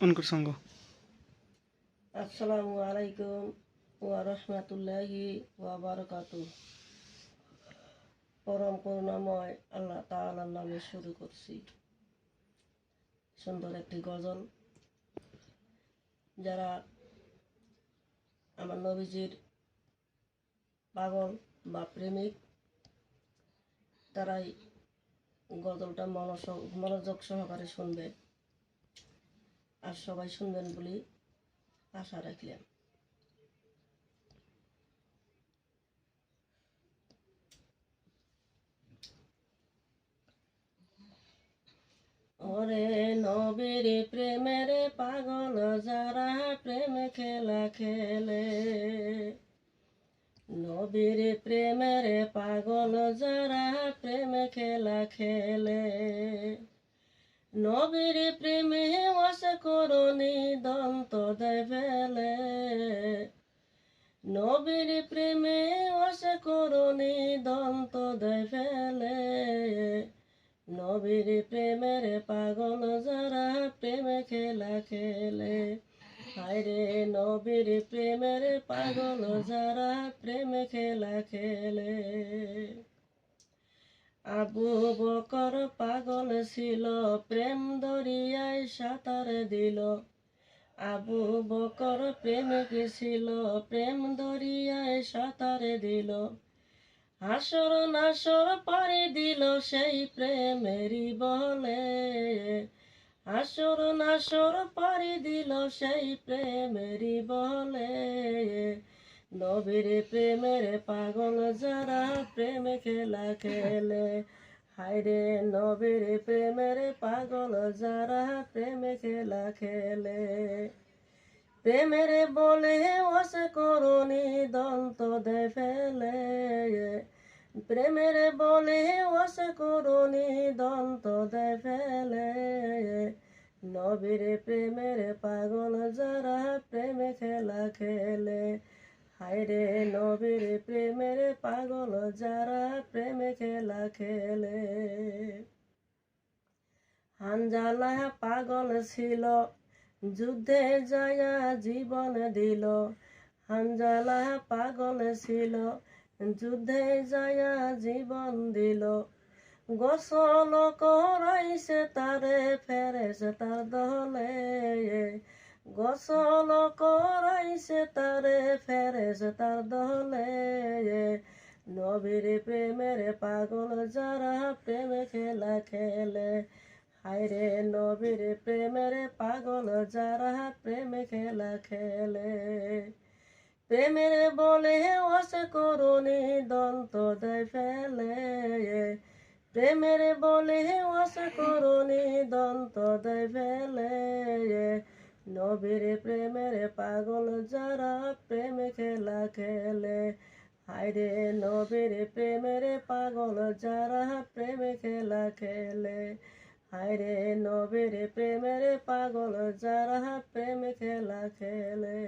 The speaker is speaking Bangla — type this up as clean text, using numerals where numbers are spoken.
অনকর সঙ্গ। আসসালামু আলাইকুম ওয়া রাহমাতুল্লাহি ওয়া বারাকাতুহু। পরম করুণাময় আল্লাহ তাআলার নামে শুরু করছি সুন্দর একটি গজল। যারা আমার নবীজির পাগল বা প্রেমিক, তারাই গজলটা মনোযোগ সহকারে শুনবে, আর সবাই শুনবেন বলে আশা রাখলাম। ওরে নবীর প্রেমের পাগল যারা প্রেম খেলা খেলে, নবীর প্রেমের পাগল যারা প্রেম খেলা খেলে, নবীর প্রেমে অসকরণী দন্ত দেয় ফেলে, নবীর প্রেমে অসকরণী দন্ত দেয় ফেলে, নবীর প্রেমের পাগল যারা প্রেম খেলা খেলে। হায়রে নবীর প্রেমের পাগল যারা প্রেম খেলা খেলে। আবু বকর পাগল ছিল, প্রেম দরিয়ায় সাঁতার দিল। আবু বকর প্রেমিক ছিল, প্রেম দরিয়ায় সাঁতার দিল। হাসর নাসর পাড়ি দিল সেই প্রেমেরই বলে, হাসর নাসর পাড়ি দিল সেই প্রেমেরই বলে। নবীর প্রেমের পাগল যারা প্রেম খেলা খেলে। হায়রে নবীর প্রেমের পাগল যারা প্রেম খেলা খেলে। প্রেমের বলে অসকরণী দন্ত দেয় ফেলে, প্রেমের বলে অসকরণী দন্ত দেয় ফেলে। নবীর প্রেমের পাগল যারা প্রেম খেলা খেলে। হায়রে নবীর প্রেমের পাগল যারা প্রেম খেলা খেলে। হানজালা পাগল ছিল, যুদ্ধে যায়া জীবন দিল। হানজালা পাগল ছিল, যুদ্ধে যায়া জীবন দিল। গোসল করাইছে তারে ফেরেশতার দলে, গোসল করাইছে তারে ফেরেশতার দলে। নবীর প্রেমের পাগল যারা প্রেম খেলা খেলে। হায়রে নবীর প্রেমের পাগল যারা প্রেম খেলা খেলে। প্রেমের বলে অসকরণী দন্ত দেয় ফেলে, প্রেমের বলে অসকরণী দন্ত দেয় ফেলে। নবীর প্রেমের পাগল যারা প্রেম খেলা খেলে। হায়রে নবীর প্রেমের পাগল যারা প্রেম খেলা খেলে। হায়রে নবীর প্রেমের পাগল যারা প্রেম খেলা খেলে।